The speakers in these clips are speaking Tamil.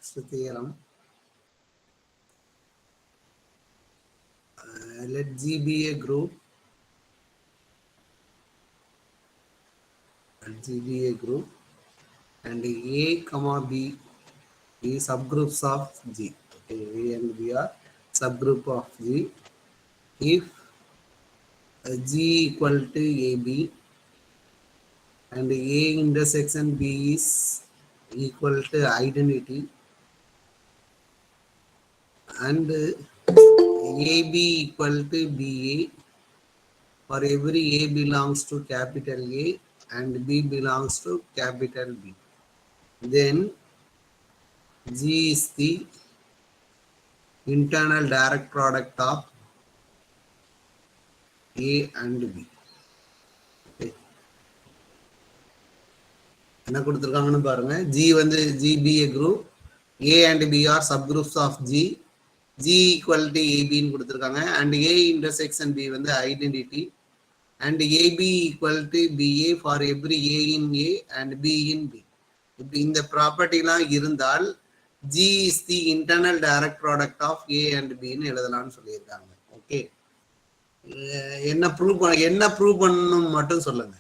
Next theorem. Let G be a group. Let G be a group, and A, comma B is subgroups of G. Okay, A and B are subgroup of G. If G equal to AB and A intersection B is equal to identity, and AB equal to BA for every A belongs to capital A and B belongs to capital B, then G is the internal direct product of A and B. Okay. என்ன கொடுத்திருக்காங்கன்னு பாருங்க. G வந்து GB a group, A and B are subgroups of G. G equal to AB ன்னு கொடுத்திருக்காங்க, and A intersection B வந்து identity, and AB equal to BA for every A in A and B in B. இப்படி இந்த ப்ராப்பர்ட்டிலாம் இருந்தால் G is the internal direct product of A and B ன்னு எழுதலாம்னு சொல்லியிருக்காங்க. ஓகே, என்ன ப்ரூவ் பண்ணணும் மட்டும் சொல்லுங்க.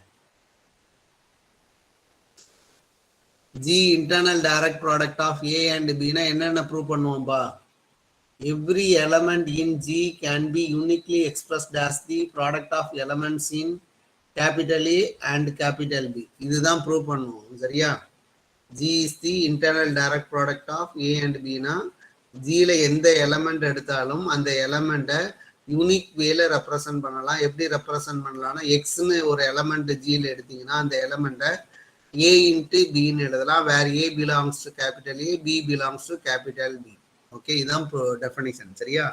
G internal direct product of A and B னா என்னென்ன prove பண்ணுவோம்பா? Every element in G can be uniquely expressed as the product of elements in capital A and capital B. இதுதான் ப்ரூவ் பண்ணுவோம். சரியா? G is the internal direct product of A and B னா Gல எந்த எலமெண்ட் எடுத்தாலும் அந்த எலமெண்ட்டை யூனிக் வேல ரெப்ரசன்ட் பண்ணலாம். எப்படி ரெப்ரசன்ட் பண்ணலாம்னா, எக்ஸ்னு ஒரு எலமெண்ட் Gல எடுத்தீங்கன்னா அந்த எலமெண்ட்டை A into B ன்னு எழுதலாம். வேர் A belongs to capital A, B belongs to capital B. Okay, இதுதான் டெஃபினிஷன். சரியா?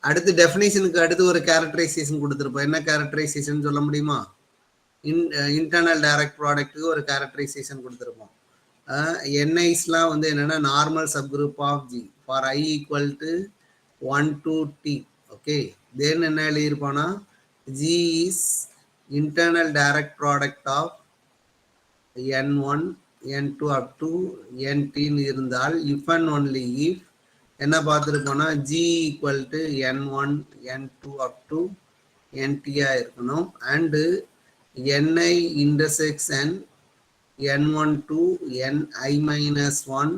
அடுத்து டெஃபினிஷனுக்கு அடுத்து ஒரு கேரக்டரைசேஷன் கொடுத்துருப்போம். என்ன கேரக்டரைசேஷன் சொல்ல முடியுமா? இன்டர்னல் டைரக்ட் ப்ராடக்ட்டுக்கு ஒரு கேரக்டரைசேஷன் கொடுத்துருப்போம். என்ஐஸ்லாம் வந்து என்னன்னா normal subgroup of G for I equal to 1 to T. Okay, then என்ன எழுதியிருப்போம்னா G is internal direct product of N1, N2 up to Nt இருந்தால் if and only if என்ன பார்த்துருக்கோம்னா G equal to N1, N2 up to Nt இருக்கணும், and Ni intersection N1 to Ni minus 1,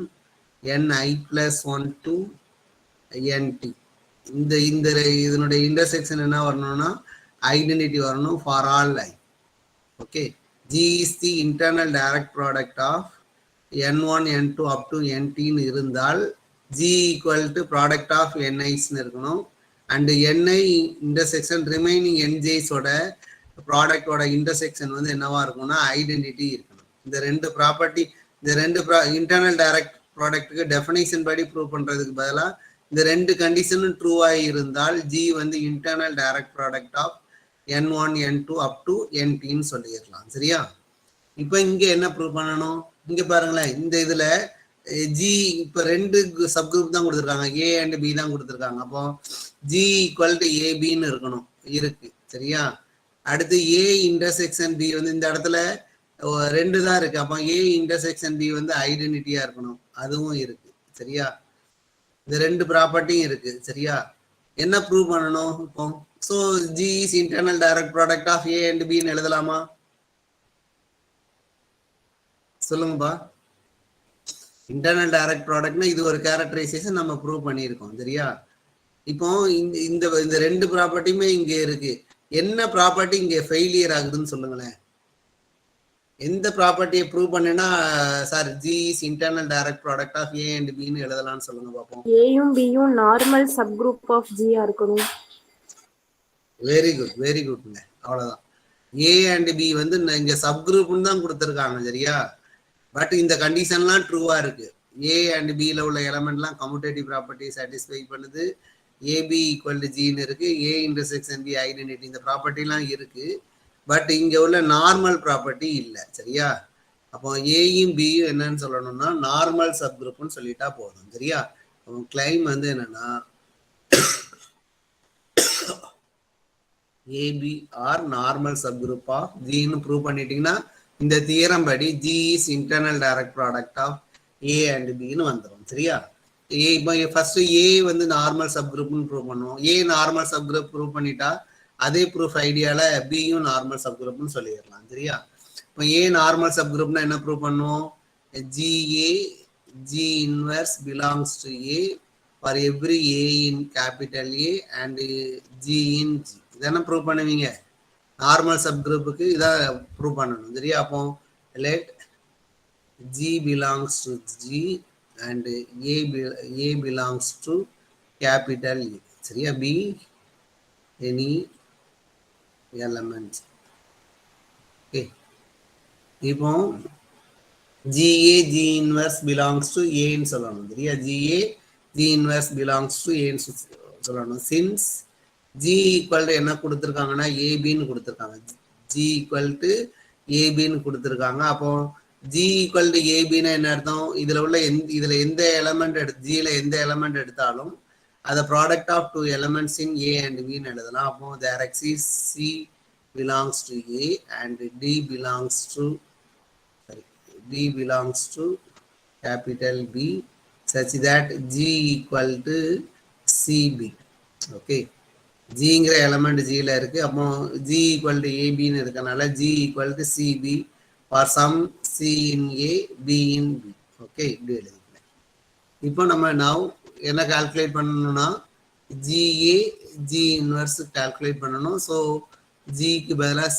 Ni plus 1 to Nt. இதனுடைய இன்டர்செக்ஷன் என்ன வரணும்னா ஐடென்டிட்டி வரணும் for all I. Okay, G is the internal direct product of N1, N2 up to Nt இருந்தால் G equal to product of Ni's இருக்கணும், and Ni intersection remaining Nj's ஓட ப்ராடக்டோட இன்டர்செக்ஷன் வந்து என்னவா இருக்கும்னா ஐடென்டிட்டி இருக்கணும். இந்த ரெண்டு ப்ராப்பர்ட்டி, இந்த ரெண்டு இன்டர்னல் டைரக்ட் ப்ராடக்ட்டுக்கு டெஃபினேஷன் படி ப்ரூவ் பண்றதுக்கு பதிலாக இந்த ரெண்டு கண்டிஷனும் ட்ரூவாக இருந்தால் G வந்து internal direct product of N1, N2 up to Ntன்னு சொல்லிடலாம். சரியா? இப்போ இங்க என்ன ப்ரூவ் பண்ணணும்? இங்க பாருங்களேன், இந்த இதுல G இப்போ ரெண்டு சப்குரூப் தான் கொடுத்துருக்காங்க, A and B தான் கொடுத்துருக்காங்க. அப்போ G ஈக்குவல் டு ABன்னு இருக்கணும், இருக்கு. சரியா? அடுத்து A இன்டர்செக்ஷன் B வந்து இந்த இடத்துல ரெண்டு தான் இருக்கு. அப்போ A இன்டர்செக்ஷன் B வந்து ஐடென்டிட்டியா இருக்கணும், அதுவும் இருக்கு. சரியா? இந்த ரெண்டு ப்ராப்பர்ட்டியும் இருக்கு. சரியா? என்ன ப்ரூவ் பண்ணணும் இப்போ? So G is internal direct product of A and B ன்னு எழுதலாமா? சொல்லுங்கப்பா. இன்டர்னல் டைரக்ட் ப்ராடக்ட்னா இது ஒரு கேரக்டரைசேஷன் நம்ம ப்ரூவ் பண்ணியிருக்கோம். சரியா? இப்போ இந்த ரெண்டு ப்ராப்பர்ட்டியுமே இங்க இருக்கு. என்ன ப்ராப்பர்ட்டி இங்க ஃபெயிலியர் ஆகுதுன்னு சொல்லுங்களேன். எந்த ப்ராப்பர்ட்டியை ப்ரூவ் பண்ணேன்னா sir G is internal direct product of A and B ன்னு எழுதலாம்னு சொல்லுங்க பாப்போம். Aயும் Bயும் நார்மல் சப்குரூப் ஆஃப் G ஆ இருக்கணும். வெரி குட், வெரி குட்ங்க. அவ்வளவுதான். A and B வந்து இங்க சப்குரூப்னு தான் கொடுத்துருக்காங்க. சரியா? பட் இந்த கண்டிஷன்லாம் ட்ரூவா இருக்கு. A and B ல உள்ள எலமெண்ட்லாம் கம்யூட்டேட்டிவ் ப்ராப்பர்ட்டி சாட்டிஸ்ஃபை பண்ணுது. AB ஈக்குவல் டு Gன்னு இருக்கு, A இன்டர்செக்ஷன் B ஐடென்டிட்டி, இந்த ப்ராப்பர்ட்டிலாம் இருக்கு. பட் இங்க உள்ள நார்மல் ப்ராப்பர்ட்டி இல்லை. சரியா? அப்போ ஏயும் பியும் என்னன்னு சொல்லணும்னா நார்மல் சப்குரூப்னு சொல்லிட்டா போதும். சரியா? கிளைம் வந்து என்னன்னா AB are normal subgroup of Gன்னு ப்ரூவ் பண்ணிட்டீங்கன்னா இந்த தியரம் படி G is internal direct product of A and பின்னு வந்துடும். சரியா? ஏ இப்போ ஃபர்ஸ்ட் ஏ வந்து நார்மல் சப் குரூப்னு ப்ரூவ் பண்ணுவோம். ஏ நார்மல் சப் குரூப் ப்ரூவ் பண்ணிட்டா அதே ப்ரூஃப் ஐடியால பியும் நார்மல் சப் குரூப்னு சொல்லிடலாம். சரியா? இப்போ ஏ நார்மல் சப் குரூப்னா என்ன ப்ரூவ் பண்ணுவோம்? GA G inverse belongs to A for every A in capital A and G in G. இதென்ன ப்ரூவ் பண்ணுவீங்க? நார்மல் சப் குரூப்புக்கு இதான் ப்ரூவ் பண்ணணும். சரியா? அப்போ let G belongs to G and A belongs to capital E. சரியா? B any element. ஓகே, இப்போ GA G inverse belongs to A ன்னு சொல்லணும். சரியா? GA G inverse belongs to A ன்னு சொல்லணும். since G equal to என்ன கொடுத்துருக்காங்கன்னா ABன்னு கொடுத்துருக்காங்க. G equal to ABன்னு கொடுத்துருக்காங்க. அப்போ G equal to ABன்னா என்ன அர்த்தம்? இதுல எந்த எலமெண்ட் Gல எந்த எலமெண்ட் எடுத்தாலும் அதை product of two elements in A and Bன்னு எழுதலாம். அப்போ there exists C belongs to A and D belongs to capital B such that G equal to CB. Okay, ஜிங்கிற எலமெண்ட் ஜியில் இருக்கு. அப்போ G equal to ABன்னு இருக்கனால G equal to CB for some C in A B in B. Okay, இப்படி எழுதிக்கலாம். இப்போ நம்ம now என்ன கால்குலேட் பண்ணணும்னா GA G இன்வர்ஸ் கால்குலேட் பண்ணணும். ஸோ ஜிக்கு பதிலாக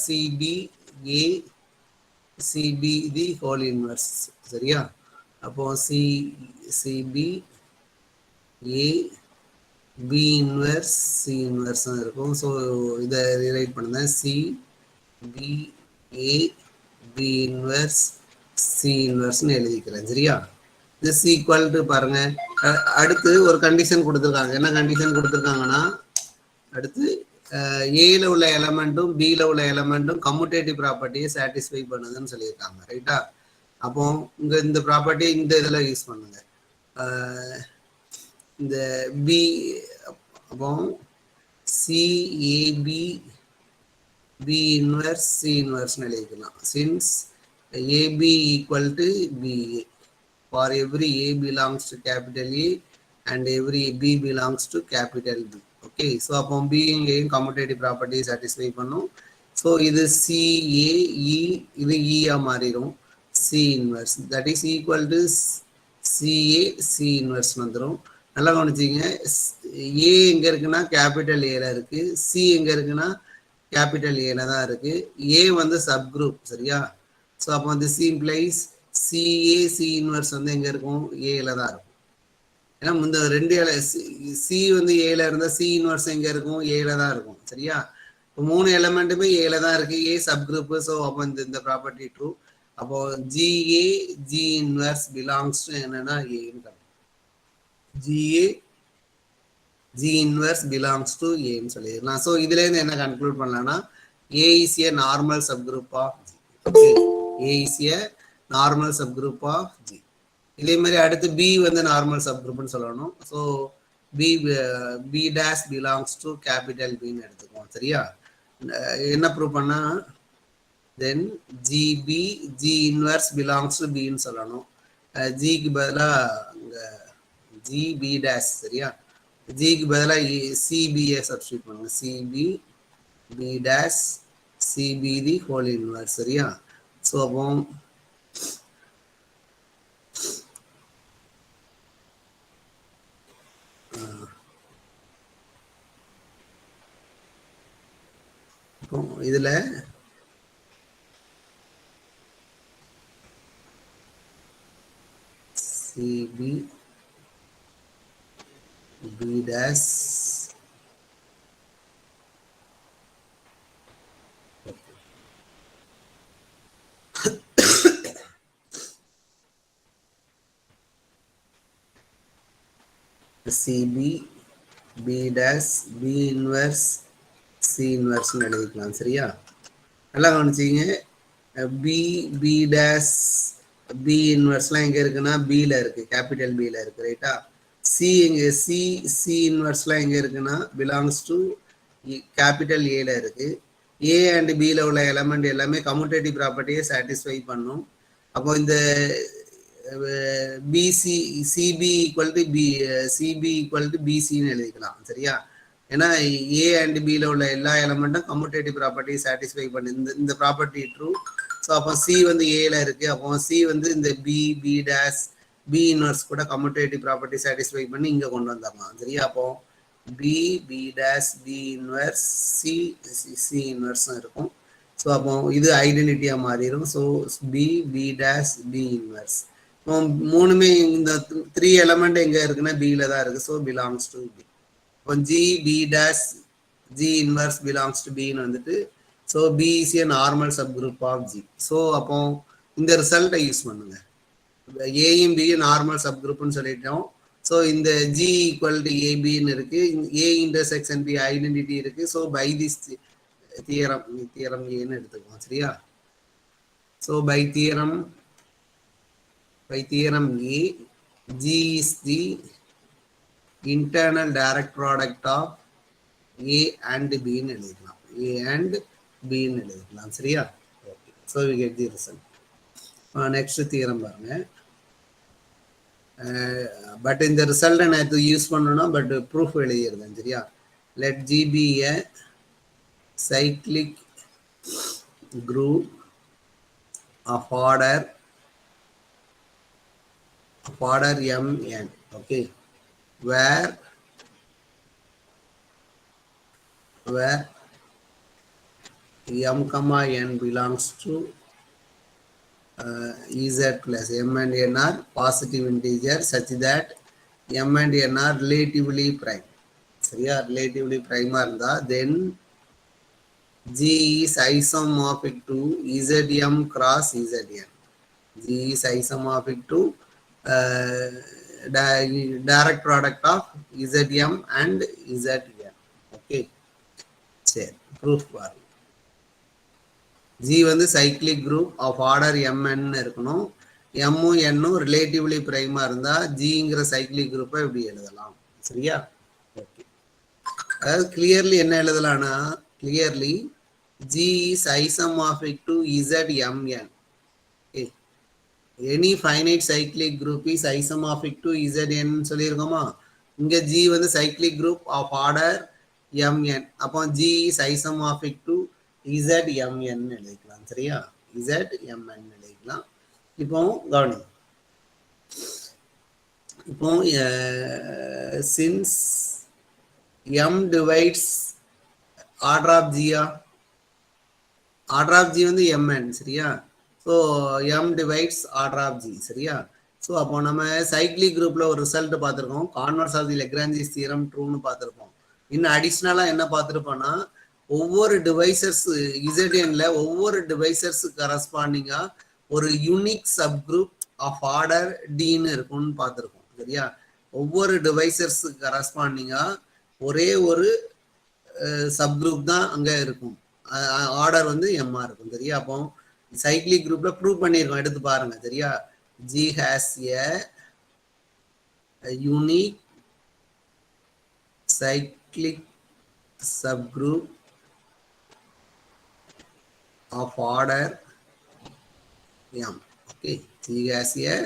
CB தி ஹோல் இன்வர்ஸ். சரியா? அப்போ CB A B inverse C inverse இருக்கும். ஸோ இதை ரிரைட் பண்ணுங்க. CB A B inverse C இன்வர்ஸ்னு எழுதிக்கிறேன். சரியா? this equal to பாருங்க, அடுத்து ஒரு கண்டிஷன் கொடுத்துருக்காங்க. என்ன கண்டிஷன் கொடுத்துருக்காங்கன்னா அடுத்து ஏல உள்ள எலமெண்ட்டும் பில உள்ள எலமெண்ட்டும் கம்யூட்டேட்டிவ் ப்ராப்பர்ட்டியை சாட்டிஸ்ஃபை பண்ணுதுன்னு சொல்லியிருக்காங்க. ரைட்டா? அப்போ இந்த ப்ராப்பர்ட்டி இந்த இதில் யூஸ் பண்ணுங்க. இந்த பி அப்போ CAB B இன்வர்ஸ் C இன்வர்ஸ்னு எழுதிக்கலாம். Since AB equal to BA for every A belongs to capital A and every B belongs to capital B. Okay, so upon being a commutative property satisfy பண்ணும். so இது CA E இது E ஆ மாறிடும். C inverse that is equal to CA C inverse வந்துரும். நல்லா கவனிச்சிங்க. A எங்க இருக்குன்னா கேபிட்டல் ஏல இருக்கு, C எங்க இருக்குன்னா கேபிட்டல் ஏல தான் இருக்கு. A வந்து சப் குரூப். சரியா? ஸோ அப்போ வந்து C implies CA C inverse வந்து எங்க இருக்கும்? ஏல தான் இருக்கும். ஏன்னா இந்த ரெண்டு C வந்து ஏல இருந்தா C இன்வர்ஸ் எங்க இருக்கும்? ஏல தான் இருக்கும். சரியா? இப்போ 3 எலமெண்ட்டுமே ஏல தான் இருக்கு. ஏ சப் குரூப். ஸோ அப்போ இந்த ப்ராப்பர்ட்டி ட்ரூ. அப்போ GA G inverse belongs to என்னன்னா ஏன்னு. GA G inverse belongs to A ன்னு சொல்லிடலாம். ஸோ இதுல இருந்து என்ன கன்க்ளூட் பண்ணலாம்னா A is a normal subgroup of G. Okay, A is a normal subgroup of G. இதே மாதிரி அடுத்து B வந்து நார்மல் சப்குரூப்னு சொல்லணும். So B dash belongs to capital B ன்னு எடுத்துக்குவோம். சரியா? என்ன ப்ரூவ் பண்ணா தென் GB G inverse belongs to B ன்னு சொல்லணும். ஜிக்கு பதிலாக GB dash. சரியா? ஜிக்கு பதிலாக CBA சப்ஸ்டியூட் பண்ணுங்க. CB B dash CB the whole inverse. சரியா? ஸோ அப்போ இதுல CB B dash CB B dash B inverse C inverse எழுதிக்கலாம். சரியா? நல்லா கவனிச்சிங்க. B dash B இன்வர்ஸ்லாம் எங்க இருக்குன்னா Bல இருக்கு, கேபிட்டல் Bல இருக்கு. ரைட்டா? C எங்க C இன்வர்ஸ்லாம் எங்க இருக்குன்னா பிலாங்ஸ் டு கேபிட்டல் ஏல இருக்கு. A அண்ட் Bல உள்ள எலமெண்ட் எல்லாமே கம்யூட்டேட்டிவ் ப்ராப்பர்ட்டியை சாட்டிஸ்ஃபை பண்ணும். அப்போ இந்த BC CB equal to B CB equal to பிசின்னு எழுதிக்கலாம் சரியா. ஏன்னா ஏ அண்ட் பியில் உள்ள எல்லா எலமெண்ட்டும் கம்யூட்டேட்டிவ் ப்ராப்பர்ட்டி சாட்டிஸ்ஃபை பண்ணு. இந்த ப்ராப்பர்ட்டி ட்ரூ. ஸோ அப்போ சி வந்து ஏல இருக்கு. அப்போ சி வந்து இந்த பி டேஷ் பி இன்வர்ஸ் கூட கம்யூட்டேட்டிவ் ப்ராப்பர்ட்டி சாட்டிஸ்ஃபை பண்ணி இங்கே கொண்டு வந்துடலாம் சரியா. அப்போ B dash B inverse C இன்வர்ஸும் இருக்கும். ஸோ அப்போ இது ஐடென்டிட்டியாக மாறிடும். So B dash B inverse மூணுமே இந்த 3 எலமெண்ட் எங்கே இருக்குன்னா பியில் தான் இருக்குது. So belongs to B. இப்போ G B dash G inverse belongs to பின்னு வந்துட்டு so B is a normal subgroup of G. So அப்போ இந்த ரிசல்ட்டை யூஸ் பண்ணுங்க. ஏயும் பியும் நார்மல் சப் குரூப்னு சொல்லிட்டோம். ஸோ இந்த ஜி ஈக்குவல் டு ஏபின்னு இருக்கு. ஏ இன்டர்செக்ஷன் பி ஐடென்டிட்டி இருக்கு. ஸோ பை திஸ் தியரம் ஏன்னு எடுத்துக்குவோம் சரியா. So by theorem A G is the internal direct product of A and B ன்னு எழுதிக்கலாம். A and B ன்னு எழுதிக்கலாம் சரியா. Okay. So we get the result. Next theorem பாருங்க. பட் இந்த ரிசல்ட்டை நான் இது யூஸ் பண்ணணும். பட் ப்ரூஃப் எழுதியிருந்தேன் சரியா. Let G be a cyclic group of order mn. Okay. where m comma n belongs to z plus m and n are positive integers such that m and n are relatively prime சரியா. relatively prime இருந்தா then G is isomorphic to zm cross zn. G is isomorphic to direct product of zm and zn. Okay, சரி proof பாருங்க. G வந்து cyclic group of order mn இருக்கணும். m-ம் n-ம் relatively prime இருந்தா Gங்கிற cyclic group-ஐ இப்படி எழுதலாம் சரியா. ஓகே. அதாவது clearly என்ன எழுதலாம்னா clearly G is isomorphic to zmn. Okay. Any finite cyclic group is isomorphic to zn சொல்லியிருக்கோமா. இங்க G வந்து cyclic group of order mn. அப்போ G is isomorphic to zmn எழுதிக்கலாம் சரியா. zmn எழுதிக்கலாம். இப்போ கவனி. இப்போ since m divides order of G, order of G வந்து mn சரியா. So m divides order of G சரியா. ஸோ அப்போ நம்ம சைக்ளிக் குரூப்ல ஒரு ரிசல்ட் பார்த்துருக்கோம். Converse of the Lagrange's theorem ட்ரூன்னு பார்த்துருப்போம். இன்னும் அடிஷ்னலாக என்ன பார்த்துருப்போம்னா ஒவ்வொரு டிவைசர்ஸ் இசட்என்ல ஒவ்வொரு டிவைசர்ஸ் கரஸ்பாண்டிங்கா ஒரு unique subgroup of order டின்னு இருக்கும்னு பார்த்துருக்கோம் சரியா. ஒவ்வொரு டிவைசர்ஸ் கரஸ்பாண்டிங்கா ஒரே ஒரு சப் குரூப் தான் அங்கே இருக்கும். ஆர்டர் வந்து எம்மா இருக்கும் சரியா. அப்போ cyclic groupல ப்ரூவ் பண்ணியிருக்கோம். எடுத்து பாருங்க சரியா. G has a unique cyclic subgroup of order m. Okay. G has a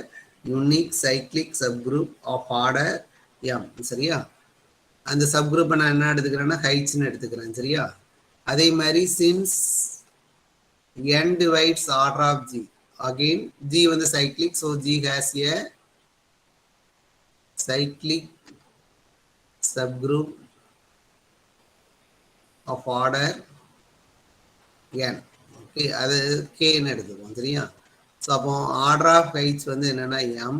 unique cyclic subgroup of order m சரியா. அந்த சப்குரூப்பை நான் என்ன எடுத்துக்கிறேன்னா ஹைட்ஸ்ன்னு எடுத்துக்கிறேன் சரியா. அதே மாதிரி since n divides order of G, again G வந்து cyclic, so G has a cyclic subgroup of order n. Okay, அது k ன்னு எடுத்துக்கோம் சரியா. ஸோ அப்போ ஆர்டர் ஆஃப் ஹைட்ஸ் வந்து என்னன்னா m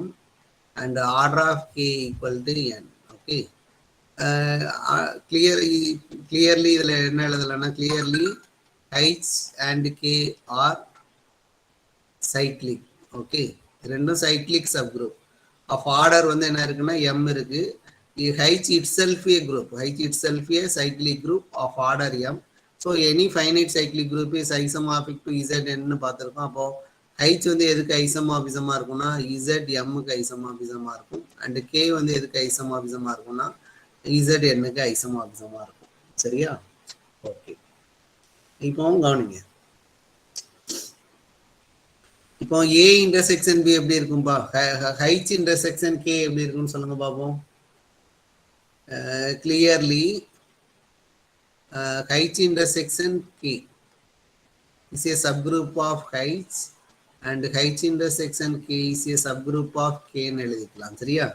and order of k equal to n. Okay. Clearly இதில் என்ன எழுதலைன்னா clearly H and K are cyclic. Okay, ரெண்டும் cyclic subgroup of order வந்து என்ன இருக்குன்னா m இருக்கு. H itself a group, H itself a cyclic group of order m. So any finite cyclic group is isomorphic to zn ன்னு பார்த்துருக்கோம். அப்போ H வந்து எதுக்கு ஐசோமார்பிசமா இருக்கும்னா zm-க்கு ஐசோமார்பிசமா இருக்கும். அண்ட் K வந்து எதுக்கு ஐசோமார்பிசமா இருக்கும்னா zn-க்கு ஐசோமார்பிசமா இருக்கும் சரியா. ஓகே. இப்போ கவனிங்க. இப்போ ஏ இன்டர்செக்ஷன் பி எப்படி இருக்கும்பா? ஹைச் இன்டர்செக்ஷன் கே எப்படி இருக்குன்னு சொல்லுங்க பாப்போம். Clearly H intersection K is a subgroup of heights and height intersection k is a subgroup of k ன்னு எழுதிக்கலாம். சரியா?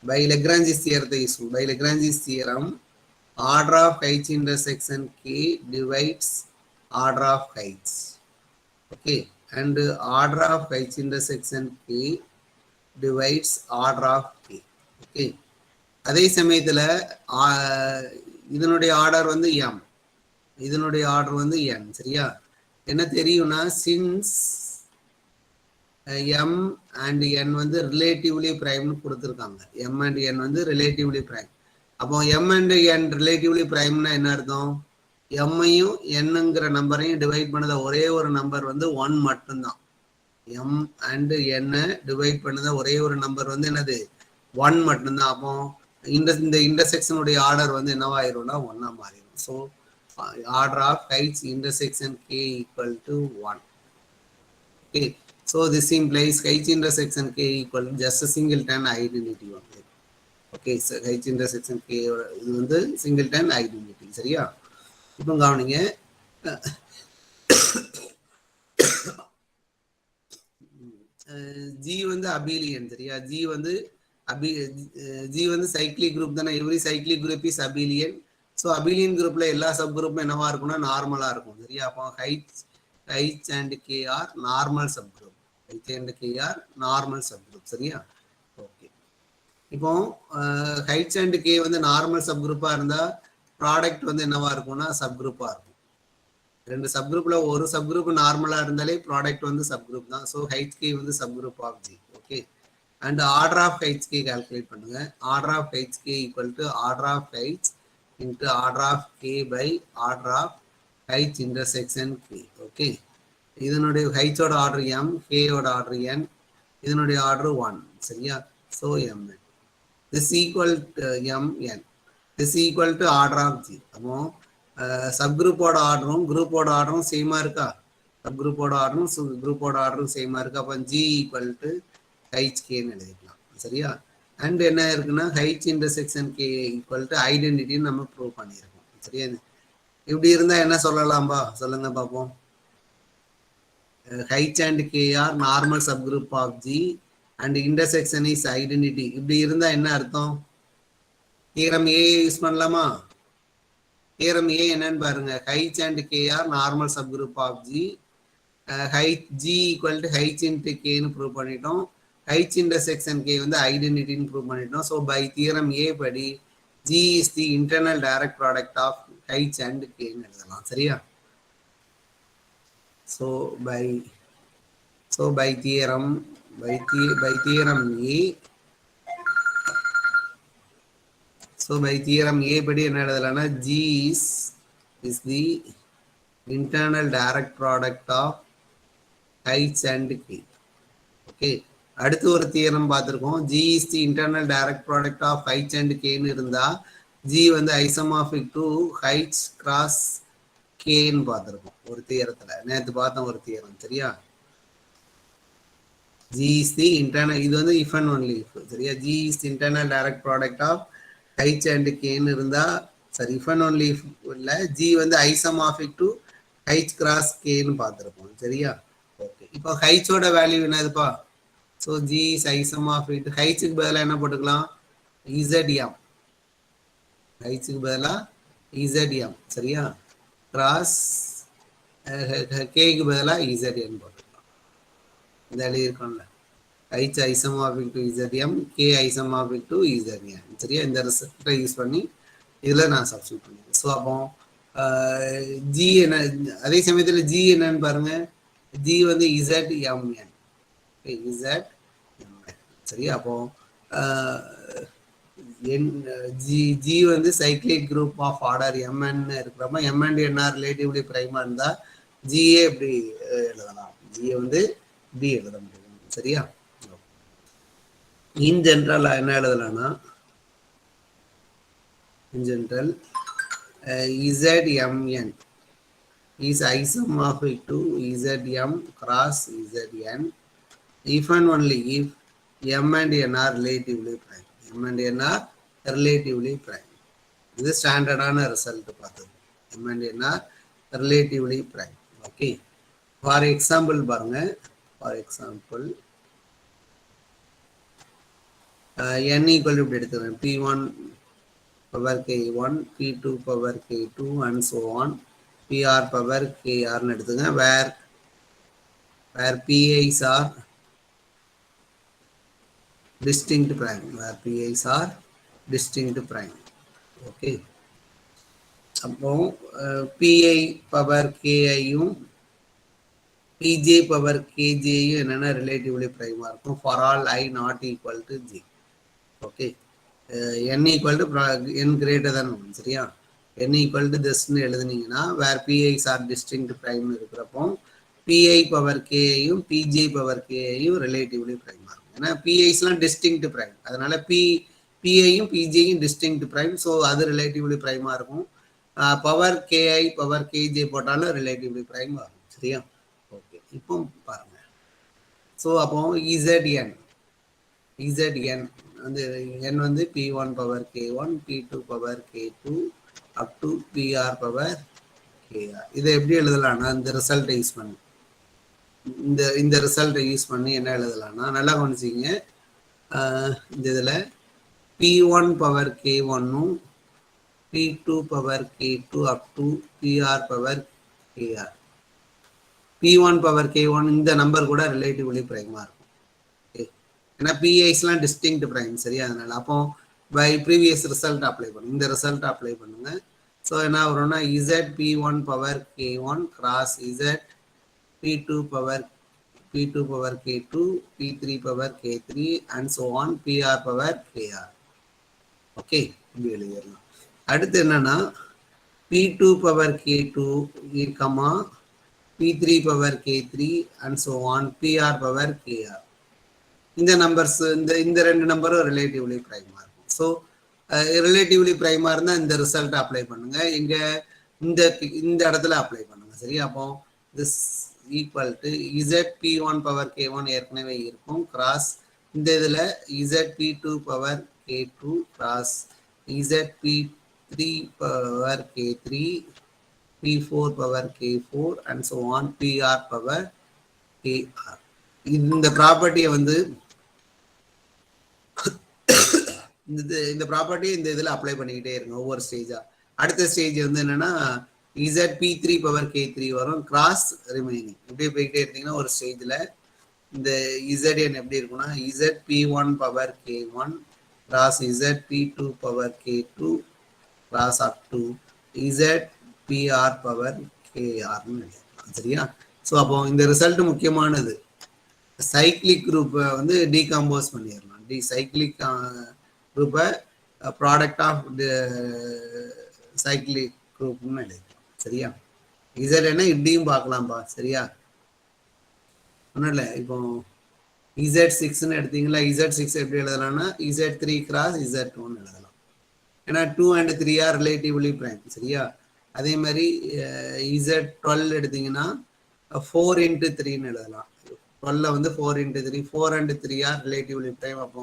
by Lagrange's theorem use. By Lagrange's theorem, order of height intersection k divides order of heights. Okay, and order of height intersection k divides order of k. Okay, அதே சமயத்துல இதனுடைய ஆர்டர் வந்து m, இதனுடைய ஆர்டர் வந்து n. சரியா? என்ன தெரியும்னா, சின்ஸ் எம் அண்ட் என் வந்து ரிலேட்டிவ்லி பிரைம்னு கொடுத்துருக்காங்க. எம் அண்ட் என் வந்து ரிலேட்டிவ்லி பிரைம். அப்போ எம் அண்ட் என் ரிலேட்டிவ்லி பிரைம்னா என்ன அர்த்தம்? எம்மையும் என்னங்கிற நம்பரையும் டிவைட் பண்ணத ஒரே ஒரு நம்பர் வந்து 1 மட்டும்தான். எம் அண்ட் என்ன டிவைட் பண்ணத ஒரே ஒரு நம்பர் வந்து என்னது? 1 மட்டும்தான். அப்போ இந்த இன்டர்செக்ஷனுடைய ஆர்டர் வந்து என்னவாயிரும்னா 1 மாறிடும். So order of heights intersection k equal to 1. Okay, so this implies height intersection k equal to just a singleton identity only. Okay, so height intersection k இது வந்து singleton identity. சரியா? இப்போ கவனிங்க, G வந்து அபிலியன். சரியா? G வந்து சைக்ளிக் குரூப் தானே. Every cyclic group is abelian. So abelian குரூப்ல எல்லா சப் குரூப்பும் என்னவா இருக்கும்னா நார்மலா இருக்கும். சரியா? அப்போ H and K are normal subgroup. H and K are normal subgroup. சரியா? ஓகே, இப்போ ஹைச் அண்ட் கே வந்து நார்மல் சப் குரூப்பா இருந்தா ப்ராடக்ட் வந்து என்னவா இருக்கும்னா சப் குரூப்பா இருக்கும். ரெண்டு சப் குரூப்ல ஒரு சப் குரூப் நார்மலா இருந்தாலே ப்ராடக்ட் வந்து சப் குரூப் தான். ஸோ ஹைச் கே வந்து subgroup of G. Okay, and order of H K calculate பண்ணுங்க. Order of H K equal to order of H into order of k by order of height intersection k. Okay, இதனுடைய height ஓட ஆர்டர் m, k ஓட ஆர்டர் n, இதனுடைய ஆர்டர் 1. சரியா? so m this equal to mn, this equal to order of g. அப்போ சப் குரூப்போட ஆர்டரும் குரூப்போட ஆர்டரும் சேமா இருக்கா? சப் குரூப்போட ஆர்டரும் குரூப்போட ஆர்டரும் சேமா இருக்கு. அப்போ g equal to hk ன்னு எழுதிக்கலாம். சரியா? அண்ட் என்ன இருக்குன்னா H intersection K equal to ஐடென்டிட்டின்னு நம்ம ப்ரூவ் பண்ணியிருக்கோம். சரியா? இப்படி இருந்தா என்ன சொல்லலாம்பா? சொல்லுங்க பார்ப்போம். H and K are normal subgroup of G and intersection is identity. இப்படி இருந்தா என்ன அர்த்தம்? தியரம் ஏ யூஸ் பண்ணலாமா? தியரம் ஏ என்னன்னு பாருங்க. H and K are normal subgroup of G, H G equal to H into கேன்னு ப்ரூவ் பண்ணிட்டோம். ஹைச் இன்டர்செக்ஷன் கே வந்து ஐடென்டிட்டின்னு ப்ரூவ் பண்ணிட்டோம். ஸோ பை தியரம் ஏ படி G is the internal direct product of H and கேன்னு எழுதலாம். சரியா? So by theorem A, so by theorem A படி என்ன எழுதலாம்னா G is the internal direct product of H and K. Okay, அடுத்து ஒரு தியரம் பார்த்துருக்கோம். G is the internal direct product of H and கேன்னு இருந்தா ஜி வந்து ஐசோமார்பிக் டு ஹைச் கிராஸ் கேன்னு பார்த்துருக்கோம் ஒரு தியரத்துல. நேற்று பார்த்தோம் ஒரு தியரம். சரியா? ஜி இஸ் தி இன்டர்னல், இது வந்து இஃப் அண்ட் ஒன்லி இஃப். சரியா? G is the internal direct product of H and கேன்னு இருந்தா, சரி, இஃப் அண்ட் ஒன்லி இஃப் இல்லை, ஜி வந்து ஐசோமார்பிக் டு ஹைச் கிராஸ் கேன்னு பார்த்துருக்கோம். சரியா? ஓகே, இப்போ ஹைச்சோட வேல்யூ என்னதுப்பா? So G is isomorphic. ஹைச்சுக்கு பதிலாக என்ன போட்டுக்கலாம்? இசட்எம். ஹைச்சுக்கு பதிலாக இசட்எம். சரியா? கிராஸ் கேக்கு பதிலாக இசட்எம் போட்டுக்கலாம். இந்த எழுதியிருக்கோம்ல, H isomorphic to Z M, K isomorphic to Z M. சரியா? இந்த ரிசல்ட்டை யூஸ் பண்ணி இதில் நான் சப்ஸ்டியூட் பண்ணிடுறேன். ஸோ அப்போ ஜி என்ன, அதே சமயத்தில் ஜி என்னன்னு பாருங்க. ஜி வந்து இசட்எம்என். இசட். சரியா? அப்போ ஜி வந்து cyclic group of order mn இருக்கிறப்ப m and n are relatively பிரைமா இருந்தா ஜிஏ இப்படி எழுதலாம். ஜிஏ வந்து இப்படி எழுத முடியும். சரியா? இன் ஜென்ரல் என்ன எழுதலாம்னா, in general ZMN is isomorphic to Zm cross Zn if and only if M and N are relatively prime. M and N are relatively prime. This is standard result. M and N are relatively prime. Okay. For example, for example, n equal to p1 power k1, p2 power k2, and so on. Pr power kr where pi's are distinct prime. Where pi's are distinct prime. Okay. அப்போ pi power kiயும் pj power kjயும் என்னன்னா relatively prime இருக்கும் for all I not equal to j. Okay. n equal to n greater than 1. சரியா? n equal to this ன்னு எழுதுனீங்கன்னா where pi's are distinct prime இருக்கிறப்போ pi power kயும் pj power kயும் relatively prime இருக்கும். ஏன்னா pi'ஸ்லாம் distinct prime. அதனால piயும் pjயும் distinct prime. ஸோ அது relatively prime இருக்கும். பவர் கேஐ பவர் கேஜே போட்டாலும் ரிலேட்டிவ்லி பிரைம் ஆகும். சரியா? ஓகே. இப்போ பாருங்க. ஸோ அப்போ இசட்என் வந்து என் வந்து p1 power k1, p2 power k2 up to pr power kr. இதை எப்படி எழுதலாம்னா இந்த ரிசல்ட்டை யூஸ் பண்ணி இந்த ரிசல்ட்டை யூஸ் பண்ணி என்ன எழுதலாம்னா நல்லா கவனிச்சிங்க. இந்த இதில் p1 பவர் k1னும் p2 power k2 up to pr power kr. p1 power k1 இந்த நம்பர் கூட ரிலேட்டிவ்லி பிரைமா இருக்கும். ஓகே. ஏன்னா pi'ஸ்லாம் டிஸ்டிங்க்ட் பிரைம். சரியா? அதனால அப்போ பை ப்ரீவியஸ் ரிசல்ட் அப்ளை பண்ணுங்க. இந்த ரிசல்ட் அப்ளை பண்ணுங்க. ஸோ என்ன வரும்னா z p1 power k1 cross z p2 power k2 p3 power k3 and so on pr power kr. Okay. இப்படி எழுதிடலாம். அடுத்து என்னன்னா p2 power k2 p3 power k3 and so on pr power kr. இந்த நம்பர்ஸ் இந்த ரெண்டு நம்பரும் ரிலேட்டிவ்லி பிரைமா இருக்கும். ஸோ ரிலேட்டிவ்லி பிரைமா இருந்தால் இந்த ரிசல்ட் அப்ளை பண்ணுங்க. இங்க இந்த இடத்துல அப்ளை பண்ணுங்க. சரியா? அப்போ this equal to z p1 power k1 ஏற்கனவே இருக்கும் கிராஸ் இந்த இதில் z p2 power k2 cross z p3 power k3 p4 power k4 and so on pr power kr. இந்த ப்ராப்பர்ட்டியை வந்து இந்த ப்ராப்பர்ட்டியை இந்த இதில் அப்ளை பண்ணிக்கிட்டே இருங்க ஒவ்வொரு ஸ்டேஜா. அடுத்த ஸ்டேஜ் வந்து என்னன்னா z p3 power k3 வரும் கிராஸ் ரிமைனிங். இப்படியே போய்கிட்டே இருந்தீங்கன்னா ஒரு ஸ்டேஜில் இந்த zn எப்படி இருக்குன்னா z p1 power k1 cross z p2 power k2 cross up to z pr power kr. சரியா? ஸோ அப்போ இந்த ரிசல்ட் முக்கியமானது. சைக்ளிக் குரூப்பை வந்து டீகம்போஸ் பண்ணிடலாம். சைக்ளிக் குரூப்பை ப்ராடக்ட் ஆஃப் சைக்ளிக் குரூப்னு எழுதிக்கலாம். சரியா? இசட் என்ன இப்படியும் பார்க்கலாம்ப்பா. சரியா? ஒன்றும் இல்லை. இப்போ z6ன்னு எடுத்தீங்களா? z6 எப்படி எழுதலாம்னா z3 கிராஸ் z2ன்னு எழுதலாம். ஏன்னா 2 and 3 ஆர் ரிலேட்டிவ்லி பிரைம். சரியா? அதே மாதிரி z12 எடுத்தீங்கன்னா 4 into 3ன்னு எழுதலாம். 12 வந்து 4 into 3, 4 and 3 R relatively prime. அப்போ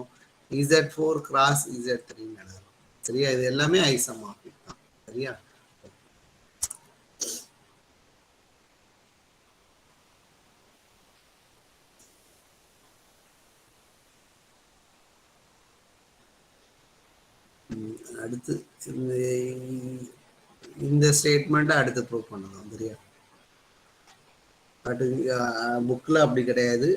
z4 கிராஸ் z3ன்னு எழுதலாம். சரியா? இது எல்லாமே ஐசோமார்பிக் தான். சரியா? அடுத்து இந்த ஸ்டேட்மெண்ட்டை அடுத்து ப்ரூவ் பண்ணலாம். சரியா? பட் புக்கில் அப்படி கிடையாது.